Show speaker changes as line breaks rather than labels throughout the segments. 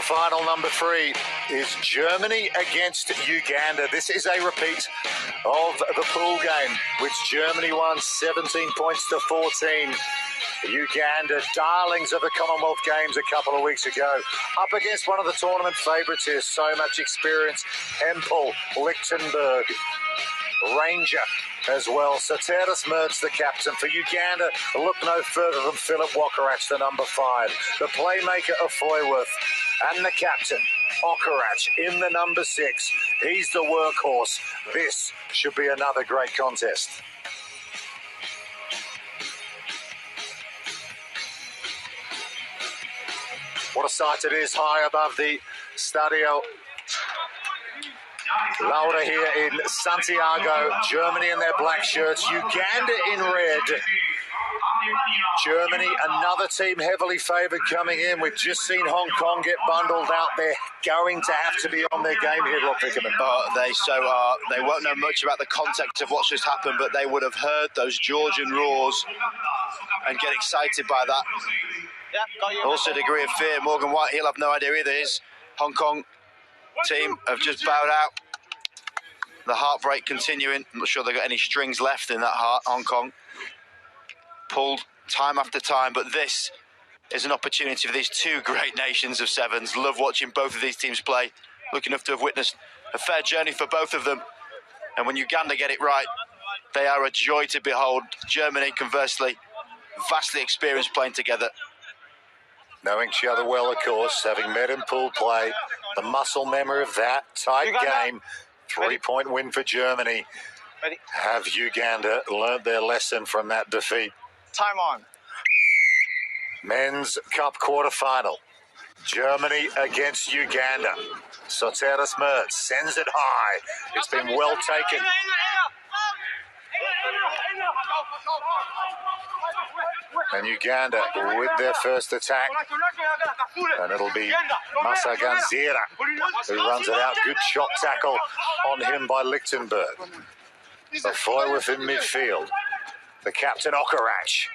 Quarterfinal number 3 is Germany against Uganda. This is a repeat of the pool game, which Germany won 17 points to 14. Uganda, darlings of the Commonwealth Games a couple of weeks ago, up against one of the tournament favourites here. So much experience. Hempel, Lichtenberg, Ranger as well. Soteris Mertz, the captain. For Uganda, look no further than Philip Wokarach, the number 5. The playmaker of Foyworth and the captain, Wokarach, in the number 6. He's the workhorse. This should be another great contest. What a sight it is high above the Stadio Laura here in Santiago. Germany in their black shirts, Uganda in red. Germany, another team heavily favoured coming in. We've just seen Hong Kong get bundled out. They're going to have to be on their game here, Rob Pickerman.
They so are. They won't know much about the context of what's just happened, but they would have heard those Georgian roars and get excited by that. Also a degree of fear. Morgan White, he'll have no idea either. His Hong Kong team have just bowed out. The heartbreak continuing. I'm not sure they've got any strings left in that heart. Hong Kong pulled time after time, but this is an opportunity for these two great nations of sevens. Love watching both of these teams play. Lucky enough to have witnessed a fair journey for both of them. And when Uganda get it right, they are a joy to behold. Germany, conversely, vastly experienced playing together.
Knowing each other well, of course, having met in pool play, the muscle memory of that tight game. 3-point win for Germany. Have Uganda learned their lesson from that defeat?
Time on.
Men's Cup quarterfinal. Germany against Uganda. Soteris Mertz sends it high. It's been well taken. And Uganda with their first attack. And it'll be Masaganzira who runs it out. Good shot tackle on him by Lichtenberg. The Foyworth in midfield. The captain, Wokarach.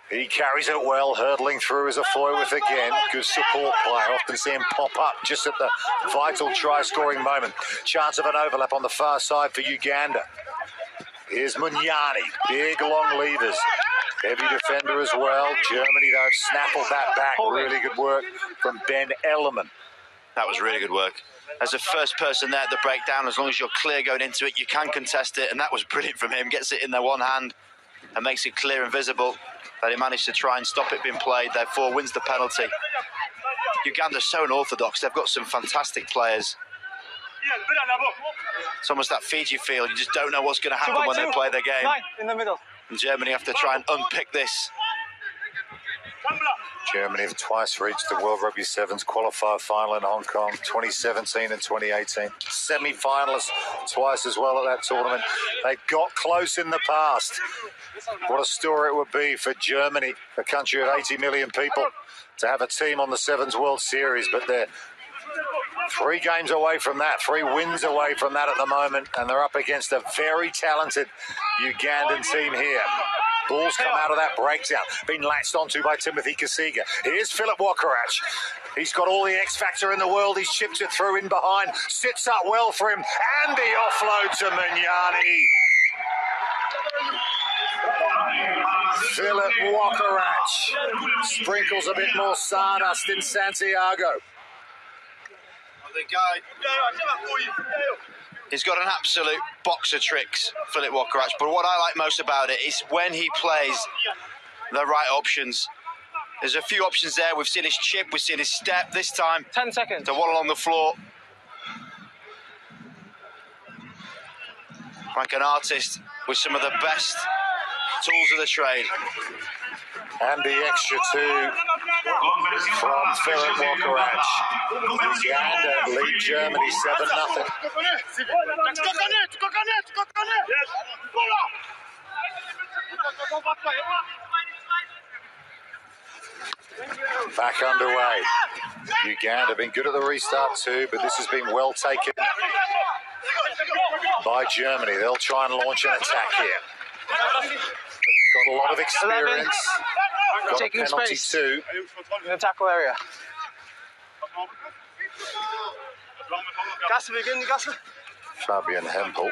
He carries it well, hurdling through as a Foyworth again. Good support play. Often see him pop up just at the vital try-scoring moment. Chance of an overlap on the far side for Uganda. Here's Munyani. Big, long levers. Heavy defender as well. Germany, though, snaffled that back. Really good work from Ben Ellerman.
That was really good work. As a first person there at the breakdown, as long as you're clear going into it, you can contest it, and that was brilliant from him. Gets it in their one hand and makes it clear and visible that he managed to try and stop it being played, therefore wins the penalty. Uganda's so unorthodox. They've got some fantastic players. It's almost that Fiji feel. You just don't know what's going to happen when they play their game.
In the middle.
And Germany have to try and unpick this.
Germany have twice reached the World Rugby Sevens qualifier final in Hong Kong, 2017 and 2018. Semi-finalists twice as well at that tournament. They got close in the past. What a story it would be for Germany, a country of 80 million people, to have a team on the Sevens World Series, but they're 3 games away from that, 3 wins away from that at the moment, and they're up against a very talented Ugandan team here. Balls come out of that breakdown, been latched onto by Timothy Kasiga. Here's Philip Wokarach. He's got all the X factor in the world. He's chipped it through in behind, sits up well for him, and the offload to Munyani. Philip Wokarach sprinkles a bit more sawdust in Santiago.
The guy, he's got an absolute box of tricks, Philip Wokarach, but what I like most about it is when he plays the right options. There's a few options there. We've seen his chip, we've seen his step. This time,
10 seconds.
The one along the floor. Like an artist with some of the best tools of the trade.
And the extra 2 from Philip Wokarach. Uganda lead Germany 7-0. Back underway. Uganda been good at the restart too, but this has been well taken by Germany. They'll try and launch an attack here. They've got a lot of experience. Got
Taking
a penalty
space
too.
in the tackle area.
Fabian Hempel,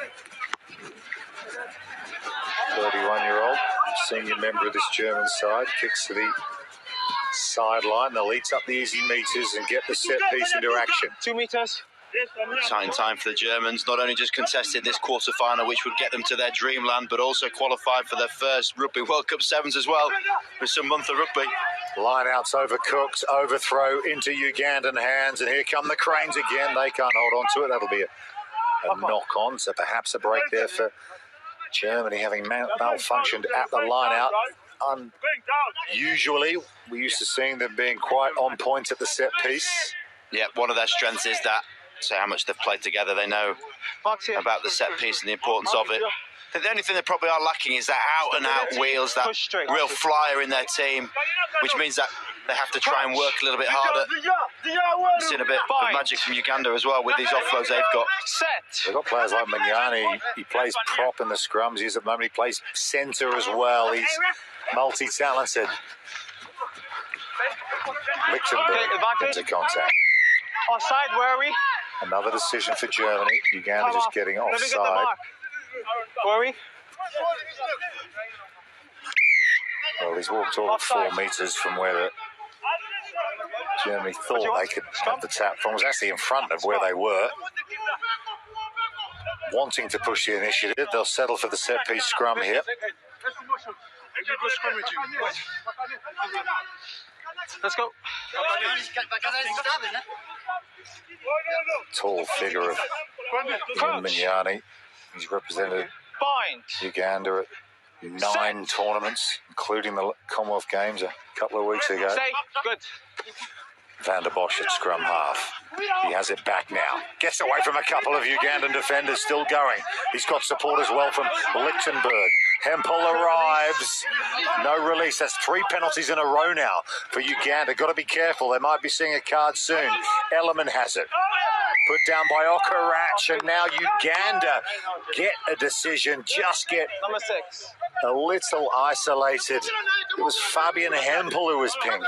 31-year-old, senior member of this German side, kicks to the sideline. They'll eat up the easy meters and get the set piece into action.
2 meters.
Exciting time for the Germans. Not only just contested this quarter-final, which would get them to their dreamland, but also qualified for their first Rugby World Cup Sevens as well, with some month of rugby.
Line-outs overcooked, overthrow into Ugandan hands, and here come the Cranes again. They can't hold on to it. That'll be a knock-on, so perhaps a break there for Germany, having malfunctioned at the line-out. Usually, we're used to seeing them being quite on point at the set piece.
Yeah, one of their strengths is that. So how much they've played together, they know about the set piece and the importance of it. I think the only thing they probably are lacking is that out-and-out wheels, that real flyer in their team, which means that they have to try and work a little bit harder. We've seen a bit of magic from Uganda as well with these offloads they've got.
They've got players like Manyani. He plays prop in the scrums. He's at the moment. He plays centre as well. He's multi-talented. Lichtenberg into contact.
Offside, where are we?
Another decision for Germany. Uganda just getting offside.
Where are we?
Well, he's walked all of 4 metres from where Germany thought they could have the tap from. It was actually in front of where they were. Wanting to push the initiative, they'll settle for the set-piece scrum here.
Let's go.
Tall figure of Ian Manyani. He's represented Uganda at 9 tournaments, including the Commonwealth Games a couple of weeks ago.
Stay. Good.
Van der Bosch at scrum half. He has it back now. Gets away from a couple of Ugandan defenders, still going. He's got support as well from Lichtenberg. Hempel arrives. No release. That's 3 penalties in a row now for Uganda. Got to be careful. They might be seeing a card soon. Ellerman has it. Put down by Okarach, and now Uganda get a decision. Just get
Number 6.
a little isolated. It was Fabian Hempel who was pinged.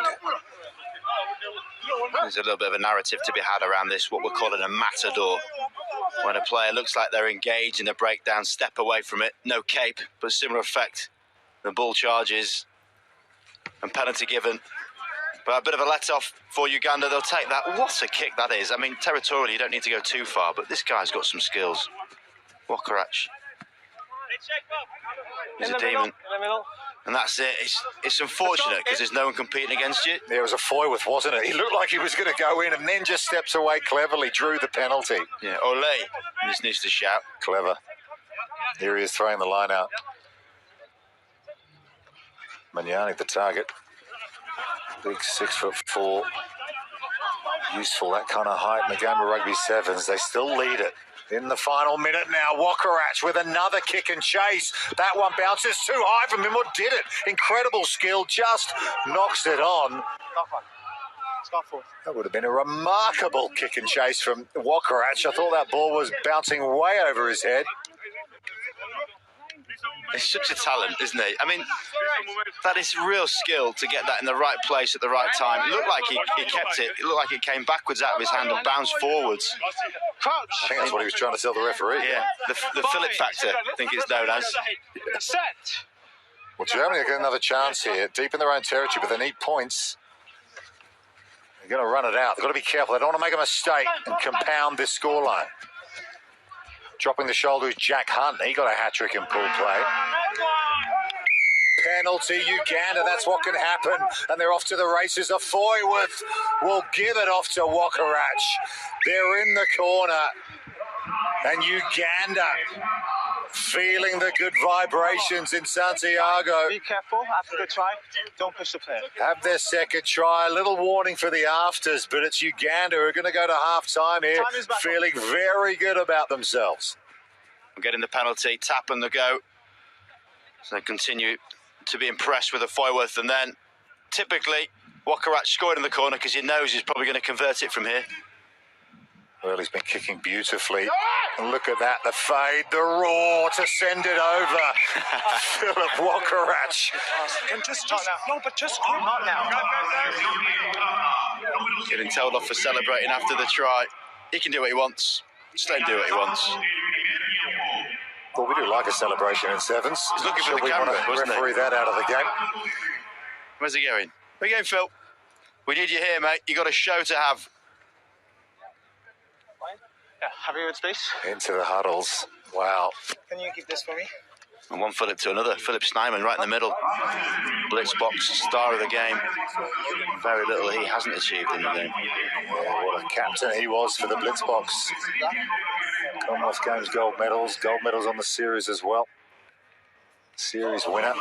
There's a little bit of a narrative to be had around this, what we're calling a matador. When a player looks like they're engaged in a breakdown, step away from it, no cape, but similar effect. The ball charges and penalty given. But a bit of a let-off for Uganda. They'll take that. What a kick that is. I mean, territorially, you don't need to go too far, but this guy's got some skills. Wakarach. He's a demon.
In the middle.
And that's it. It's unfortunate because there's no one competing against you.
There was a Foyworth, wasn't it? He looked like he was going to go in and then just steps away cleverly, drew the penalty.
Yeah, Ole. He just needs to shout.
Clever. Here he is throwing the line out. Manyani, the target. Big 6'4". Useful, that kind of height in the game of rugby sevens. They still lead it. In the final minute now, Wakarach with another kick and chase. That one bounces too high from him. What did it? Incredible skill, just knocks it on. That would have been a remarkable kick and chase from Wakarach. I thought that ball was bouncing way over his head.
It's such a talent, isn't he? I mean, that is real skill to get that in the right place at the right time. It looked like he kept it. It looked like it came backwards out of his hand and bounced forwards.
I think that's what he was trying to tell the referee.
Yeah, the Philip factor, I think it's known as.
Set.
Well, Germany get another chance here, deep in their own territory, but they need points. They're going to run it out. They've got to be careful. They don't want to make a mistake and compound this scoreline. Dropping the shoulder is Jack Hunt. He got a hat-trick in pool play. Penalty, Uganda, that's what can happen. And they're off to the races. A Foyworth will give it off to Wakarach. They're in the corner. And Uganda feeling the good vibrations in Santiago.
Be careful after the try. Don't push the player.
Have their second try. A little warning for the afters, but it's Uganda who are going to go to half-time here, feeling very good about themselves.
Getting the penalty, tap and the go. So they continue to be impressed with the Foyworth, and then typically Wakarach scored in the corner because he knows he's probably going to convert it from here.
Well, he's been kicking beautifully. And look at that, the fade, the roar to send it over. Philip Walkerach.
Not now.
Getting told off for celebrating after the try. He can do what he wants. Just let him do what he wants.
Well, we do like a celebration in sevens.
He's looking for the
we
camera,
want to
wasn't he?
referee that out of the game.
Where's he going? Where are you going, Phil? We need you here, mate. You got a show to have.
Yeah, have you in space?
Into the huddles. Wow.
Can you keep this for me?
And one Philip to another. Philip Snyman right in the middle. Blitzbox, star of the game. Very little he hasn't achieved in the game.
Yeah, what a captain he was for the Blitzbox. Commonwealth Games gold medals on the series as well. Series winner.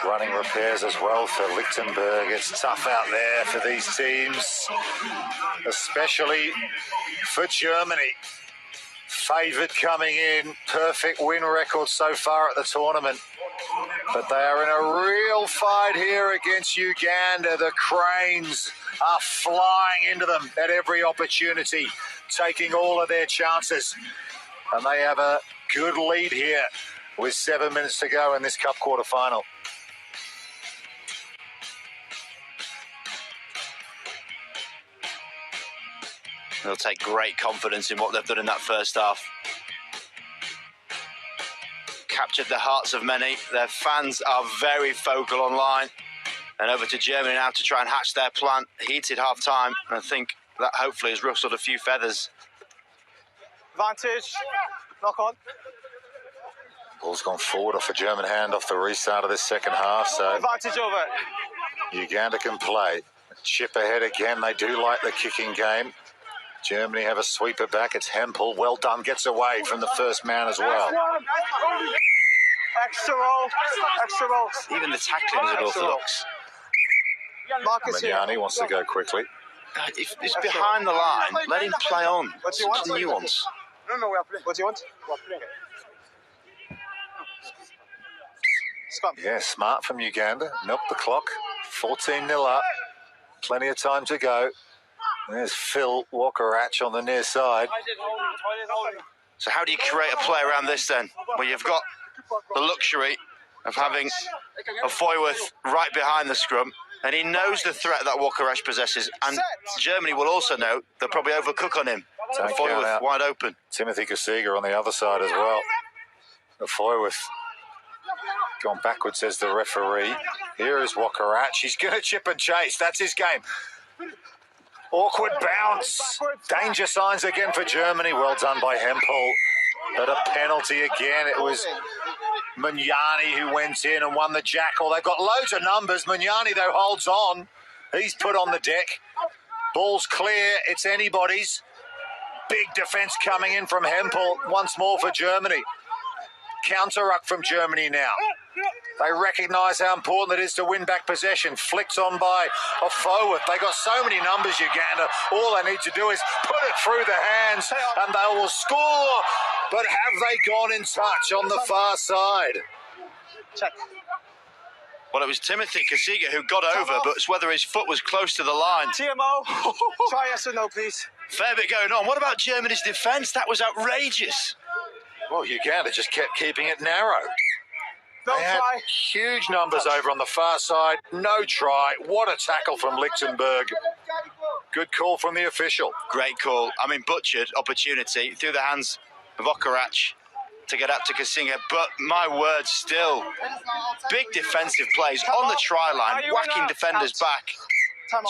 Running repairs as well for Lichtenberg. It's tough out there for these teams, especially for Germany. Favoured coming in, perfect win record so far at the tournament. But they are in a real fight here against Uganda. The Cranes are flying into them at every opportunity, taking all of their chances. And they have a good lead here with 7 minutes to go in this Cup quarter-final.
They'll take great confidence in what they've done in that first half. Captured the hearts of many. Their fans are very vocal online. And over to Germany now to try and hatch their plan. Heated half-time. And I think that hopefully has rustled a few feathers.
Advantage. Knock on.
Ball's gone forward off a German hand off the restart of this second half. So
Advantage over.
Uganda can play. Chip ahead again. They do like the kicking game. Germany have a sweeper back. It's Hempel. Well done. Gets away from the first man as well.
Extra roll. Extra roll.
Even the tackling is unorthodox.
Marcus here.
Magnani wants to go quickly.
If it's behind the line, let him play on.
What do you want?
Such a nuance.
No, we are playing. What do you want? We are playing. Scott.
Yeah, smart from Uganda. Milk the clock. 14-0 up. Plenty of time to go. There's Phil Walkerach on the near side.
So how do you create a play around this then? Well, you've got the luxury of having a Foyworth right behind the scrum, and he knows the threat that Walkerach possesses, and Germany will also know they'll probably overcook on him. So
Don't count
Foyworth
out
wide open.
Timothy Kasiga on the other side as well. Foyworth gone backwards, says the referee. Here is Walkerach. He's going to chip and chase. That's his game. Awkward bounce. Danger signs again for Germany. Well done by Hempel. But a penalty again. It was Munyani who went in and won the jackal. They've got loads of numbers. Munyani, though, holds on. He's put on the deck. Ball's clear. It's anybody's. Big defence coming in from Hempel. Once more for Germany. Counter-ruck from Germany now. They recognise how important it is to win back possession. Flicked on by a forward. They got so many numbers, Uganda. All they need to do is put it through the hands and they will score. But have they gone in touch on the far side?
Check.
Well, it was Timothy Kasiga who got over, but it's whether his foot was close to the line.
TMO. Try yes or no, please.
Fair bit going on. What about Germany's defence? That was outrageous.
Well, Uganda just kept keeping it narrow.
No
They had
try.
huge numbers over on the far side. No try. What a tackle from Lichtenberg. Good call from the official.
Great call. I mean, butchered opportunity through the hands of Walkerach to get up to Kasiga. But my word, still, big defensive plays on the try line, whacking defenders back.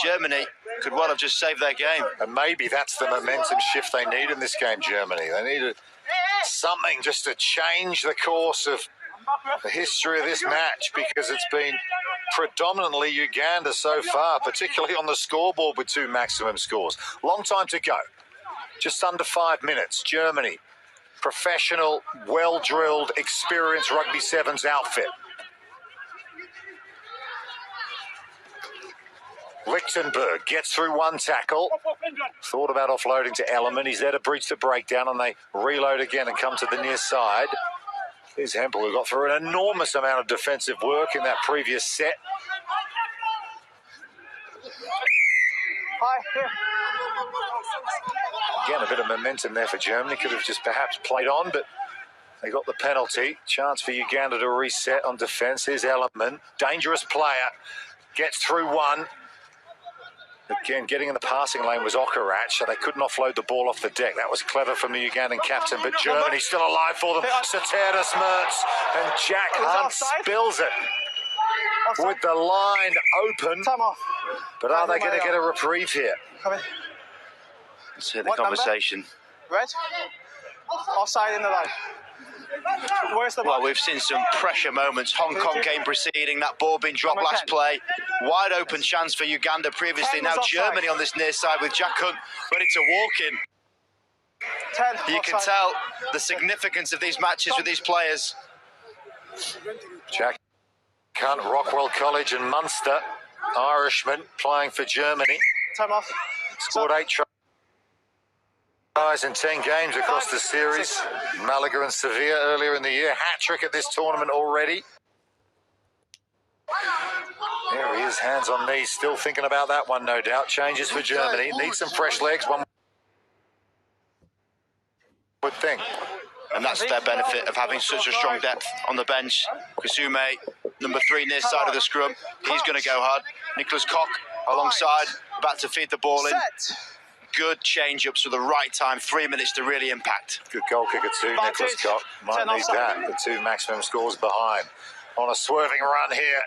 Germany could well have just saved their game.
And maybe that's the momentum shift they need in this game, Germany. They needed something just to change the course of the history of this match, because it's been predominantly Uganda so far, particularly on the scoreboard with 2 maximum scores. Long time to go. Just under 5 minutes. Germany, professional, well-drilled, experienced Rugby Sevens outfit. Lichtenberg gets through one tackle. Thought about offloading to Ellerman. He's there to breach the breakdown, and they reload again and come to the near side. Here's Hempel, who got through an enormous amount of defensive work in that previous set.
Hi, here.
Again, a bit of momentum there for Germany. Could have just perhaps played on, but they got the penalty. Chance for Uganda to reset on defence. Here's Ellerman. Dangerous player. Gets through one. Again, getting in the passing lane was Okarach, so they couldn't offload the ball off the deck. That was clever from the Ugandan captain, but Germany still alive for them. Satera Smerts and Jack Hunt spills it with the line open. But are they going to get a reprieve here?
Let's hear the conversation.
Red? Offside in the line. Where's the ball?
Well, we've seen some pressure moments. Hong Kong game preceding, that ball being dropped last play. Wide open chance for Uganda previously. Now Germany on this near side with Jack Hunt ready to walk in. You can tell the significance of these matches with these players.
Jack Hunt, Rockwell College and Munster, Irishman, playing for Germany.
Time off.
Scored 8 tries in 10 games across the series. Malaga and Sevilla earlier in the year. Hat-trick at this tournament already. There he is, hands on knees, still thinking about that one, no doubt. Changes for Germany. Needs some fresh legs, one would think.
And that's their benefit of having such a strong depth on the bench. Kusume, number 3 near side of the scrum. He's going to go hard. Nicholas Koch alongside, about to feed the ball in. Good change-ups for the right time. 3 minutes to really impact.
Good goal kicker too, Nicholas Koch. Might need that. The 2 maximum scores behind. On a swerving run here.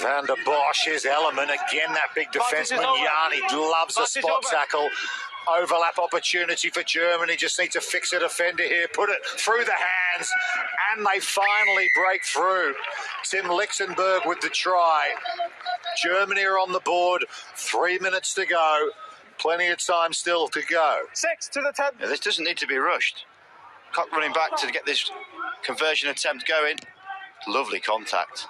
Van der Bosch, here's Ellerman. Again, that big defenseman. Yanni loves a spot tackle. Overlap opportunity for Germany. Just need to fix a defender here. Put it through the hands. And they finally break through. Tim Lichtenberg with the try. Germany are on the board. 3 minutes to go. Plenty of time still to go.
6 to the 10.
Yeah, this doesn't need to be rushed. Koch running back to get this conversion attempt going. Lovely contact.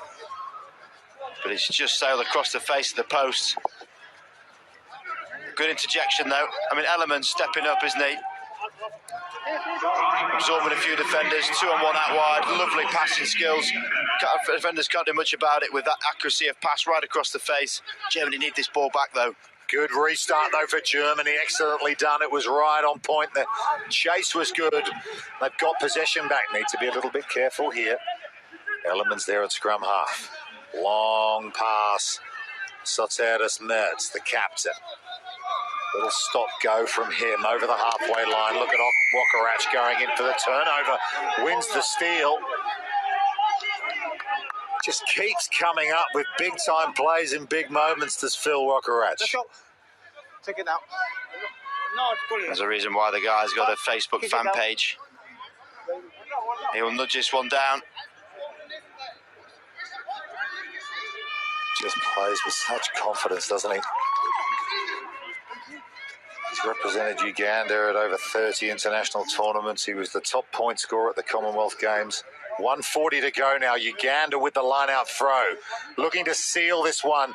But it's just sailed across the face of the post. Good interjection though. I mean, Ellerman's stepping up, isn't he? Absorbing a few defenders, 2-on-1 out wide. Lovely passing skills. Defenders can't do much about it with that accuracy of pass right across the face. Germany need this ball back though.
Good restart though for Germany. Excellently done. It was right on point. The chase was good. They've got possession back. Need to be a little bit careful here. Ellerman's there at scrum half. Long pass. Soteris Mertz, the captain. Little stop-go from him over the halfway line. Look at Okarach going in for the turnover. Wins the steal. Just keeps coming up with big-time plays in big moments, does Phil Okarach.
Take it now.
There's a reason why the guy's got a Facebook fan page. He'll nudge this one down.
Just plays with such confidence, doesn't he? He's represented Uganda at over 30 international tournaments. He was the top point scorer at the Commonwealth Games. 1:40 to go now. Uganda with the line-out throw. Looking to seal this one.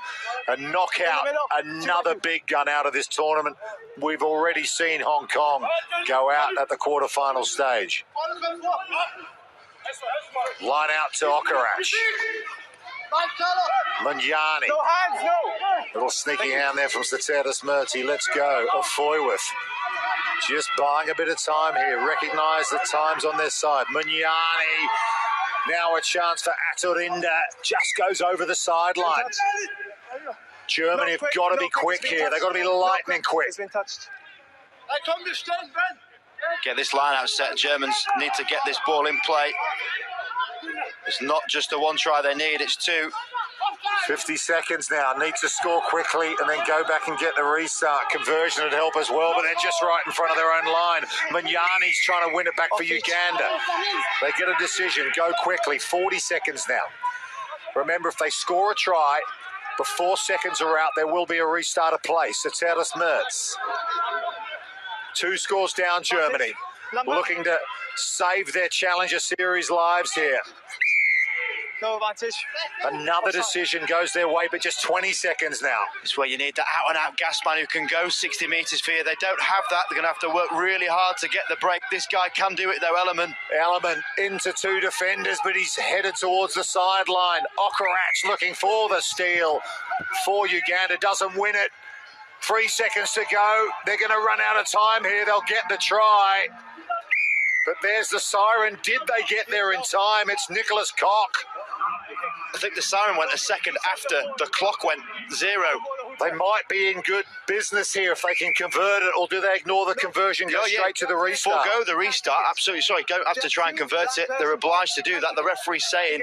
A knockout. Another big gun out of this tournament. We've already seen Hong Kong go out at the quarterfinal stage. Line out to Okarach. Munyani.
No hands, no.
Little sneaky hand there from Satera Smerty. Let's go. Ofoiwith. Just buying a bit of time here. Recognise that time's on their side. Munyani. Now a chance for Aturinda. Just goes over the sideline. Germany have got to be quick here. They've got to be lightning quick.
It's been touched.
Get this line out set. Germans need to get this ball in play. It's not just a 1 try they need, it's 2.
50 seconds now. Need to score quickly and then go back and get the restart. Conversion would help as well, but they're just right in front of their own line. Munyani's trying to win it back for Uganda. They get a decision. Go quickly. 40 seconds now. Remember, if they score a try before seconds are out, there will be a restart of play. Satera Mertz. 2 scores down, Germany. Looking to save their Challenger Series lives here.
No advantage.
Another decision goes their way, but just 20 seconds now.
It's where you need that out-and-out gas man who can go 60 metres for you. They don't have that. They're going to have to work really hard to get the break. This guy can do it, though, Ellerman.
Ellerman into two defenders, but he's headed towards the sideline. Okarach looking for the steal for Uganda. Doesn't win it. 3 seconds to go. They're going to run out of time here. They'll get the try. But there's the siren. Did they get there in time? It's Nicholas Cock.
I think the siren went a second after the clock went 0.
They might be in good business here if they can convert it, or do they ignore the conversion, go straight to the restart?
Forgo the restart, absolutely. Sorry, don't have to try and convert it. They're obliged to do that. The referee's saying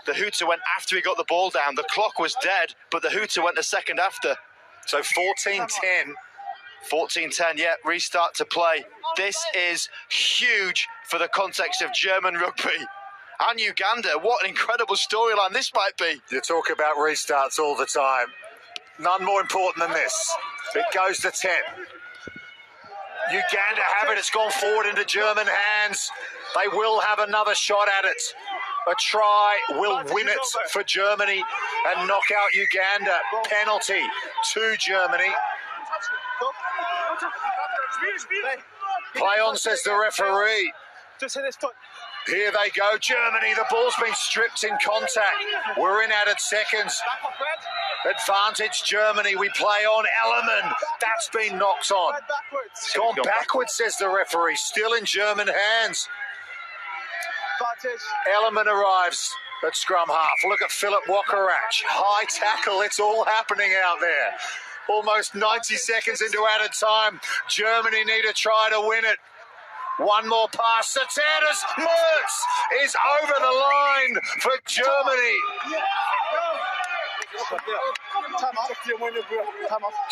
the hooter went after he got the ball down. The clock was dead, but the hooter went a second after.
So 14-10.
14-10, yeah, restart to play. This is huge for the context of German rugby. And Uganda, what an incredible storyline this might be.
You talk about restarts all the time. None more important than this. It goes to 10. Uganda have it. It's gone forward into German hands. They will have another shot at it. A try will win it for Germany and knock out Uganda. Penalty to Germany. Play on, says the referee.
Just hit his foot.
Here they go, Germany. The ball's been stripped in contact. We're in added seconds. Advantage Germany. We play on. Ellerman. That's been knocked on. Gone backwards, says the referee. Still in German hands. Ellerman arrives at scrum half. Look at Philip Wakarach. High tackle. It's all happening out there. Almost 90 seconds into added time. Germany need a try to win it. One more pass. Sateras Mertz is over the line for Germany.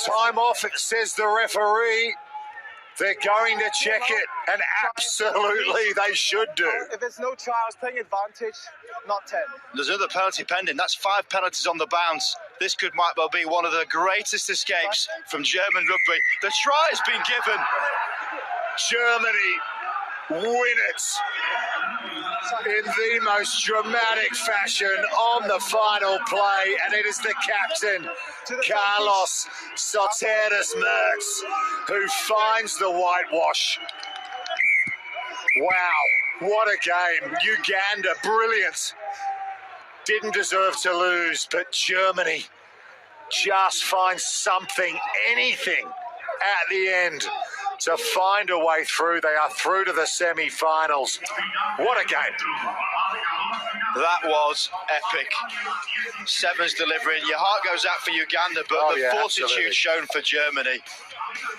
Time off, it says the referee. They're going to check it, and absolutely they should do.
If there's no try, I was playing advantage, not 10.
There's another penalty pending. That's 5 penalties on the bounce. This might well be one of the greatest escapes from German rugby. The try has been given.
Germany win it in the most dramatic fashion on the final play, and it is the captain, Carlos Sateras Mertz, who finds the whitewash. Wow, what a game. Uganda, brilliant. Didn't deserve to lose, but Germany just finds something, anything at the end to find a way through. They are through to the semi-finals. What a game.
That was epic. Sevens delivering. Your heart goes out for Uganda, but the fortitude absolutely shown for Germany.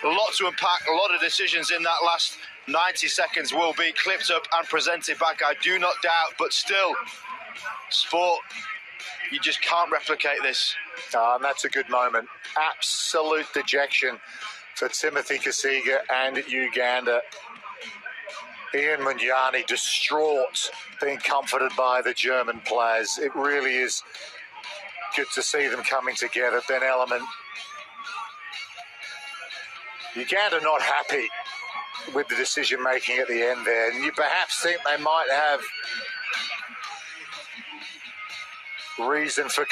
A lot to unpack, a lot of decisions in that last 90 seconds will be clipped up and presented back, I do not doubt, but still, sport, you just can't replicate this.
And that's a good moment. Absolute dejection for Timothy Kasiga and Uganda. Ian Munyani distraught, being comforted by the German players. It really is good to see them coming together. Ben Ellerman. Uganda not happy with the decision making at the end there, and you perhaps think they might have reason for